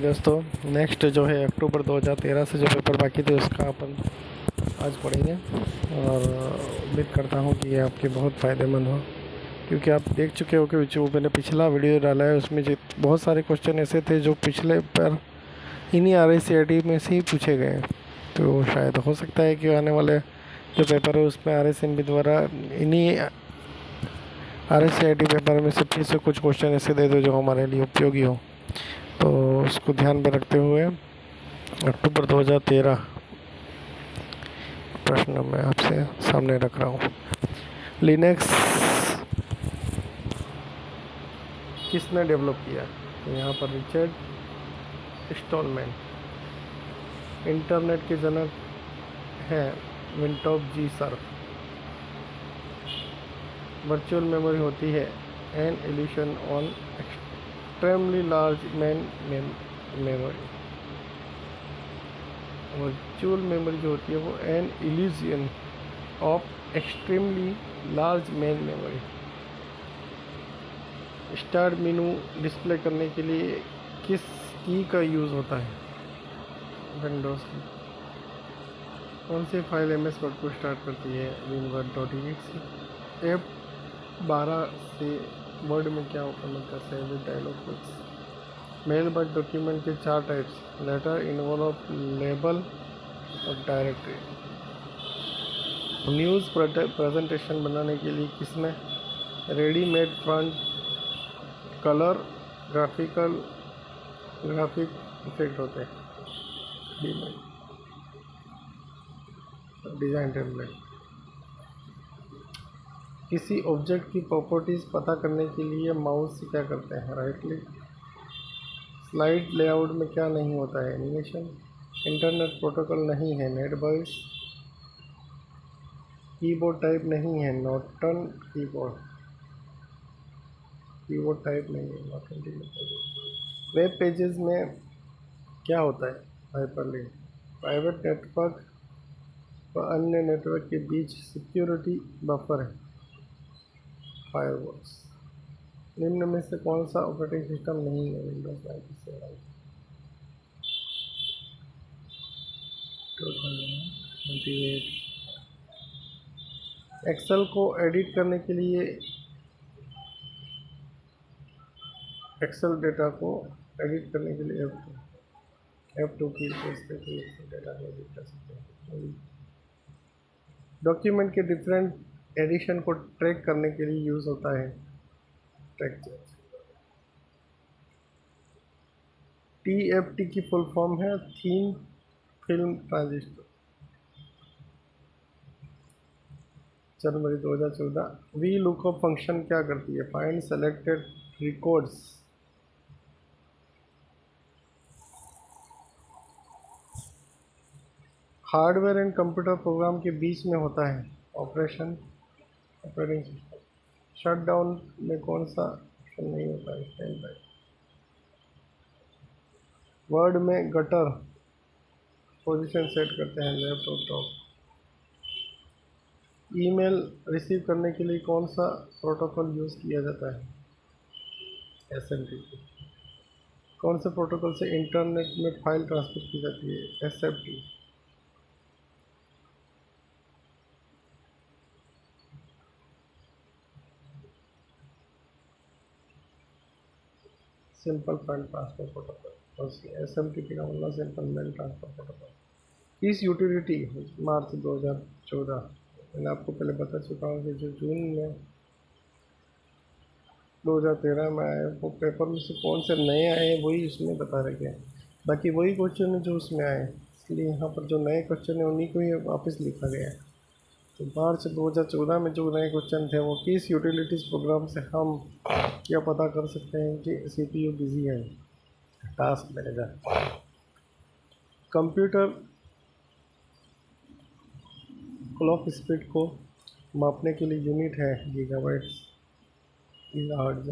दोस्तों, नेक्स्ट जो है अक्टूबर 2013 से जो पेपर बाकी थे उसका अपन आज पढ़ेंगे। और उम्मीद करता हूँ कि ये आपके बहुत फ़ायदेमंद हो, क्योंकि आप देख चुके हो कि जो मैंने पिछला वीडियो डाला है उसमें जो बहुत सारे क्वेश्चन ऐसे थे जो पिछले पर इन्हीं RSCIT में से ही पूछे गए। तो शायद हो सकता है कि आने वाले जो पेपर है उसमें RSMB द्वारा इन्हीं RSCIT पेपर में से फिर से कुछ क्वेश्चन ऐसे दे दो जो हमारे लिए उपयोगी हो। तो उसको ध्यान में रखते हुए अक्टूबर 2013 प्रश्न मैं आपसे सामने रख रहा हूँ। लिनक्स किसने डेवलप किया? तो यहाँ पर रिचर्ड स्टॉलमैन। इंटरनेट के जनक हैं विंटॉप जी सर्फ। वर्चुअल मेमोरी होती है an illusion on extremely large memory. Virtual memory जो होती है वो an illusion of extremely large memory. Start menu display करने के लिए किस की का यूज़ होता है? विंडोज़ की। कौन सी फाइल MS वर्ड को स्टार्ट करती है? winword.exe। F12 से वर्ड में क्या ओपन होता है? Save dialog box. Mail but document के 4 टाइप्स: लेटर, इन्वॉल्व, लेबल और डायरेक्टरी। न्यूज़ प्रेजेंटेशन बनाने के लिए किसमें readymade font, colour, graphic effect होते हैं? Design template. किसी ऑब्जेक्ट की प्रॉपर्टीज़ पता करने के लिए माउस से क्या करते हैं? Right click. स्लाइड लेआउट में क्या नहीं होता है? एनिमेशन। इंटरनेट प्रोटोकॉल नहीं है? Net voice. कीबोर्ड टाइप नहीं है? Norton keyboard. कीबोर्ड टाइप नहीं है? Norton keyboard. वेब पेजेस में क्या होता है? हाइपरलिंक। प्राइवेट नेटवर्क व अन्य नेटवर्क के बीच सिक्योरिटी बफर है? फायरवॉल्स। निम्न में से कौन सा ऑपरेटिंग सिस्टम नहीं है? विंडोज 97। एक्सेल को एडिट करने के लिए एक्सेल डेटा को एडिट करने के लिए F2 की डेटा को एडिट कर सकते हैं। डॉक्यूमेंट के डिफरेंट एडिशन को ट्रैक करने के लिए यूज़ होता है ट्रैक चार्ज। TFT की फुल फॉर्म है थीन फिल्म ट्रांजिस्टर। जनवरी 2014। वी लुकअप फंक्शन क्या करती है? Find selected records. Hardware and computer program के बीच में होता है ऑपरेटिंग सिस्टम। शटडाउन में कौन सा ऑप्शन नहीं होता है? Stand by. वर्ड में गटर पोजीशन सेट करते हैं लेफ्ट और टॉप। ईमेल रिसीव करने के लिए कौन सा प्रोटोकॉल यूज़ किया जाता है? SMTP। कौन से प्रोटोकॉल से इंटरनेट में फाइल ट्रांसफर की जाती है? SFTP। Simple file transfer protocol. और SMTP का मतलब सिंपल मेल ट्रांसफर प्रोटोकॉल। इस यूटिलिटी मार्च 2014, मैंने आपको पहले बता चुका हूँ कि जो जून में 2013 में आए वो पेपर में से कौन से नए आए वही इसमें बता रखे हैं। बाकी वही क्वेश्चन है जो उसमें आए, इसलिए यहाँ पर जो नए क्वेश्चन है उन्हीं को ही वापस लिखा गया है। तो मार्च 2014 में जो नए क्वेश्चन थे वो किस यूटिलिटीज़ प्रोग्राम से हम क्या पता कर सकते हैं कि CPU बिजी है? Task manager. Computer clock speed को मापने के लिए यूनिट है गीगाबाइट्स, गीगाहर्ट्ज़।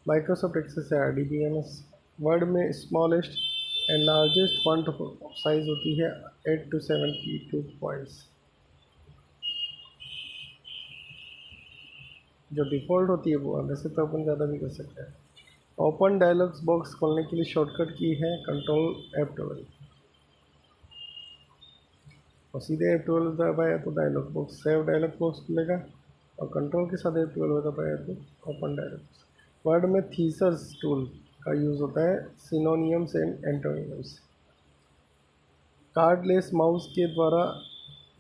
माइक्रोसॉफ्ट एक्सेस है DBMS। वर्ड में smallest and largest font size होती है 8 to 72 पॉइंट्स। जो डिफ़ॉल्ट होती है वो, वैसे तो अपन ज़्यादा भी कर सकते हैं। ओपन डायलॉग्स बॉक्स खोलने के लिए शॉर्टकट की है कंट्रोल F12, और सीधे F12 दबाया तो dialog box save dialog box खुलेगा, और कंट्रोल के साथ F12 दबाया तो ओपन डायलॉग्स। वर्ड में थीसर्स टूल का यूज़ होता है सिनोनियम्स एंड एंटोनियम्स। कार्डलेस माउस के द्वारा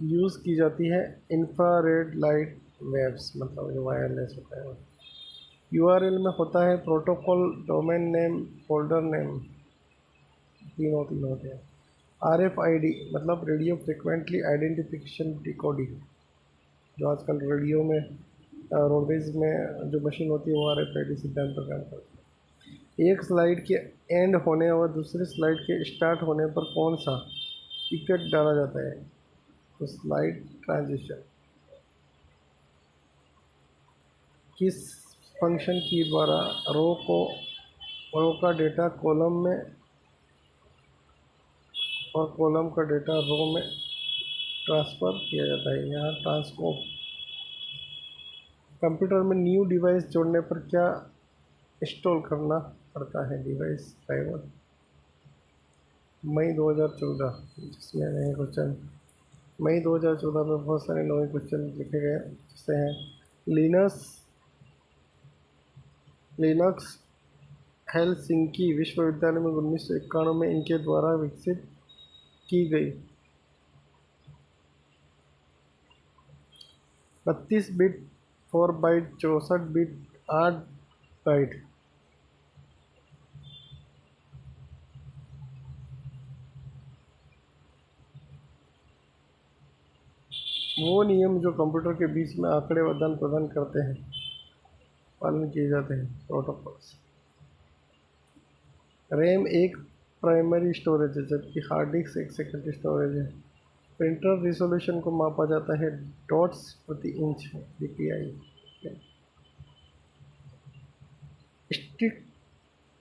यूज़ की जाती है इंफ्रारेड लाइट वेव्स, मतलब जो वायरलेस होता है। यूआरएल में होता है protocol, domain name, folder name, तीन होते हैं। आरएफआईडी मतलब रेडियो फ्रिक्वेंटली आइडेंटिफिकेशन डिकोडिंग, जो आजकल रेडियो में रोडवेज में जो मशीन होती है वो आरएफआईडी सिद्धांत पर काम करती है। एक स्लाइड के एंड होने और दूसरे स्लाइड के स्टार्ट होने पर कौन सा इफेक्ट डाला जाता है? तो स्लाइड ट्रांजिशन। किस फंक्शन की द्वारा रो का डेटा कॉलम में और कॉलम का डेटा रो में ट्रांसफ़र किया जाता है? यहाँ ट्रांसफॉर्म। कंप्यूटर में न्यू डिवाइस जोड़ने पर क्या इंस्टॉल करना पड़ता है? Device driver. मई 2014, जिसमें नए क्वेश्चन मई 2014 में बहुत सारे नए क्वेश्चन लिखे गए, जैसे हैं लिनक्स हेलसिंकी विश्वविद्यालय में 1991 में इनके द्वारा विकसित की गई। 32 बिट 4 बाइट, 64 बिट 8 बाइट। वो नियम जो कंप्यूटर के बीच में आंकड़े आदान प्रदान करते हैं, पालन किए जाते हैं, प्रोटोकॉल्स। रैम एक प्राइमरी स्टोरेज है, जबकि हार्ड डिस्क एक सेकेंडरी स्टोरेज है। प्रिंटर रिजोल्यूशन को मापा जाता है डॉट्स प्रति इंच, DPI।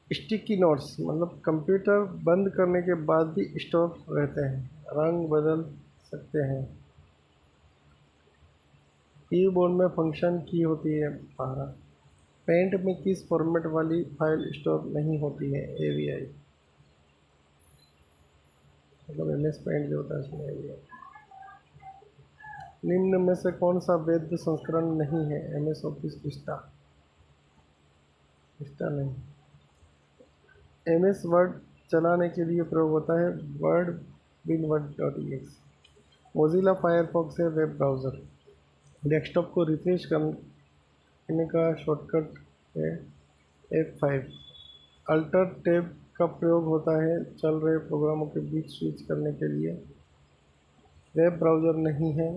स्टिकी नोट्स मतलब कंप्यूटर बंद करने के बाद भी स्टोर रहते हैं, रंग बदल सकते हैं। कीबोर्ड में फंक्शन की होती है 12। पेंट में किस फॉर्मेट वाली फाइल स्टोर नहीं होती है? AVI, मतलब MS पेंट जो होता है उसमें AVI। निम्न में से कौन सा वैध संस्करण नहीं है? MS ऑफिस विस्टा नहीं। MS वर्ड चलाने के लिए प्रयोग होता है वर्ड binword.exe। मोजिला फायरफॉक्स है वेब ब्राउज़र। डेस्कटॉप को रिफ्रेश करने का शॉर्टकट है F5। अल्टर टैब का प्रयोग होता है चल रहे प्रोग्रामों के बीच स्विच करने के लिए। वेब ब्राउज़र नहीं है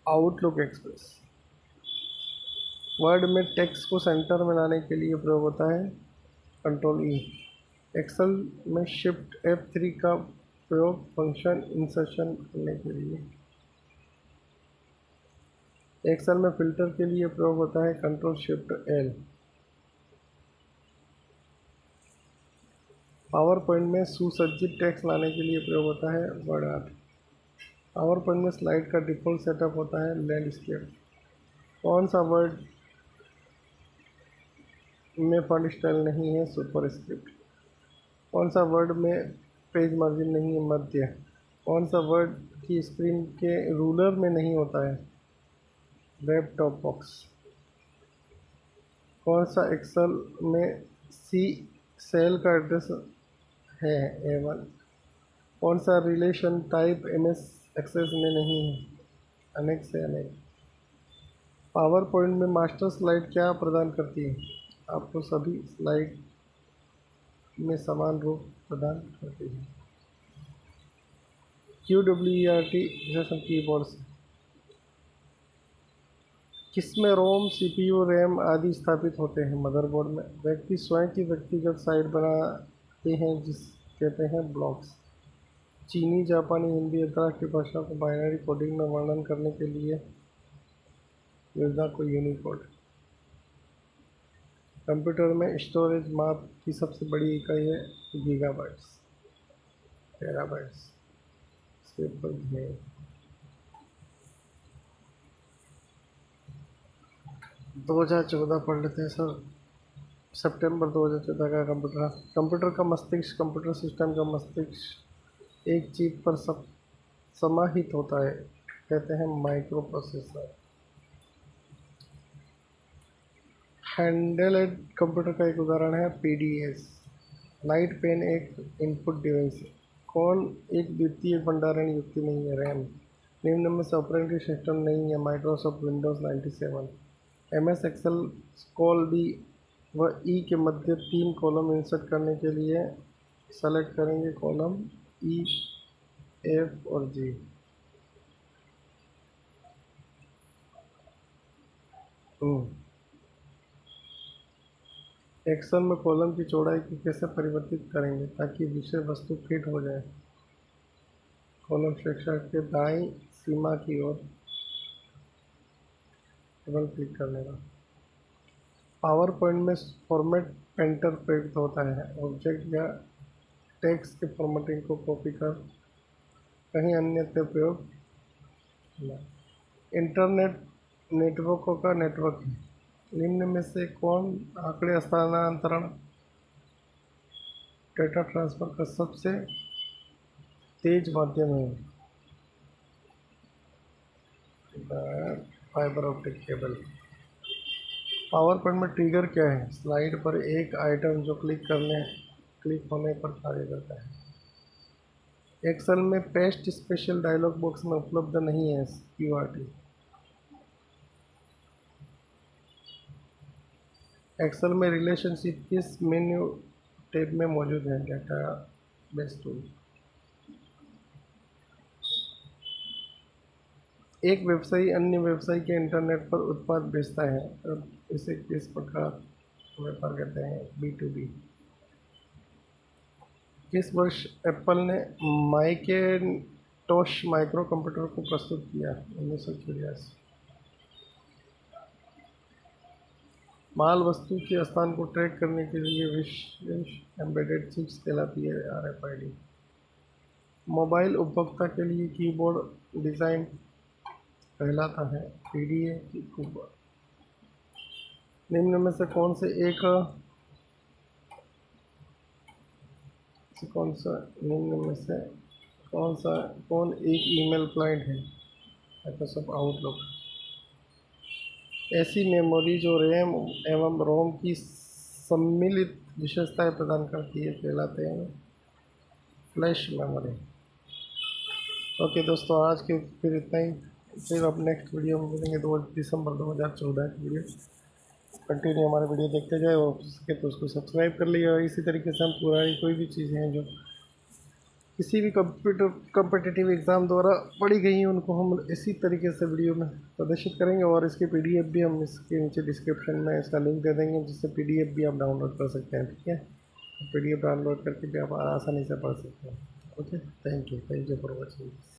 आउटलुक एक्सप्रेस। वर्ड में टेक्स्ट को सेंटर में लाने के लिए प्रयोग होता है कंट्रोल E। एक्सेल में शिफ्ट F3 का प्रयोग फंक्शन इंसर्शन करने के लिए। एक्सेल में फिल्टर के लिए प्रयोग होता है control shift L। Power point में सुसज्जित टेक्स्ट लाने के लिए प्रयोग होता है वर्ड आर्ट। पावर पॉइंट में स्लाइड का डिफ़ॉल्ट सेटअप होता है लैंडस्केप। कौन सा वर्ड में फॉन्ट स्टाइल नहीं है? सुपरस्क्रिप्ट। कौन सा वर्ड में पेज मार्जिन नहीं है? मध्य। कौन सा वर्ड की स्क्रीन के रूलर में नहीं होता है? Web top box. कौन सा एक्सेल में सी सेल का एड्रेस है? A1। कौन सा रिलेशन टाइप MS एक्सेस में नहीं है? अनेक से अनेक। पावर पॉइंट में मास्टर स्लाइड क्या प्रदान करती है? आपको सभी स्लाइड में समान रूप प्रदान करती है। QWERT जैसे कीबोर्ड से। किसमें रोम, CPU, रैम आदि स्थापित होते हैं? मदरबोर्ड में। व्यक्ति स्वयं की व्यक्तिगत साइट बनाते हैं जिस कहते हैं ब्लॉग्स। चीनी, जापानी, हिंदी अंतर्राष्ट्रीय भाषा को बाइनरी कोडिंग में वर्णन करने के लिए योजना को यूनिकोड। कंप्यूटर में स्टोरेज माप की सबसे बड़ी इकाई है गीगाबाइट्स, टेराबाइट्स। इसके ऊपर है 2014 पढ़ लेते हैं सर। सितंबर 2014 का कंप्यूटर कंप्यूटर का मस्तिष्क, कंप्यूटर सिस्टम का मस्तिष्क एक चिप पर सब समाहित होता है, कहते हैं माइक्रो प्रोसेसर। हैंडहेल्ड कंप्यूटर का एक उदाहरण है पीडीएस। लाइट पेन एक इनपुट डिवाइस है। कौन एक द्वितीय भंडारण युक्ति नहीं है? रैम। निम्न में से ऑपरेटिंग सिस्टम नहीं है? Microsoft Windows 97। MS Excel call D व ई के मध्य 3 कॉलम इंसर्ट करने के लिए सेलेक्ट करेंगे कॉलम ई, एफ और जी। एक्सेल में कॉलम की चौड़ाई को कैसे परिवर्तित करेंगे ताकि विषय वस्तु फिट हो जाए? कॉलम शीर्षक के दाईं सीमा की ओर डबल क्लिक करने का। पावर पॉइंट में फॉर्मेट पेंटर प्रयुक्त होता है। ऑब्जेक्ट या टेक्स्ट के फॉर्मेटिंग को कॉपी कर कहीं अन्यत्र प्रयोग। इंटरनेट नेटवर्कों का नेटवर्क है। निम्न में से कौन आंकड़े हस्तांतरण डेटा ट्रांसफर का सबसे तेज माध्यम है? Fibre optic cable. Power point में ट्रिगर क्या है? स्लाइड पर एक आइटम जो क्लिक होने पर कार्य करता है। एक्सेल में पेस्ट स्पेशल डायलॉग बॉक्स में उपलब्ध नहीं है? QRT। एक्सेल में रिलेशनशिप किस मेन्यू टैब में मौजूद है? Data base tool. एक व्यवसायी अन्य व्यवसायी के इंटरनेट पर उत्पाद बेचता है, अब इसे किस प्रकार व्यापार कहते हैं? B2B। किस वर्ष एप्पल ने मैकिन्टोश माइक्रो कंप्यूटर को प्रस्तुत किया? 1984। माल वस्तु के स्थान को ट्रैक करने के लिए विशेष एम्बेडेड चिप्स कहलाती है RFID। मोबाइल उपभोक्ता के लिए कीबोर्ड डिज़ाइन कहलाता है PDA की कीबोर्ड। निम्न में से कौन से एक कौन सा निम्न में से कौन एक ईमेल क्लाइंट है? Microsoft outlook. ऐसी मेमोरी जो रैम एवं रोम की सम्मिलित विशेषताएं प्रदान करती है कहलाते हैं फ्लैश मेमोरी। ओके दोस्तों, आज के फिर इतना ही। फिर अब नेक्स्ट वीडियो में मिलेंगे 2 दिसंबर 2014 की वीडियो। कंटिन्यू हमारे वीडियो देखते जाए और हो सके तो उसको सब्सक्राइब कर लीजिए। और इसी तरीके से हम पुरानी कोई भी चीज़ें हैं जो किसी भी कॉम्पिटिटिव एग्ज़ाम द्वारा पढ़ी गई हैं उनको हम इसी तरीके से वीडियो में प्रदर्शित करेंगे। और इसकी PDF भी हम इसके नीचे डिस्क्रिप्शन में इसका लिंक दे देंगे, जिससे PDF भी आप डाउनलोड कर सकते हैं। ठीक है, PDF डाउनलोड करके भी आप आसानी से पढ़ सकते हैं। Okay, thank you for watching.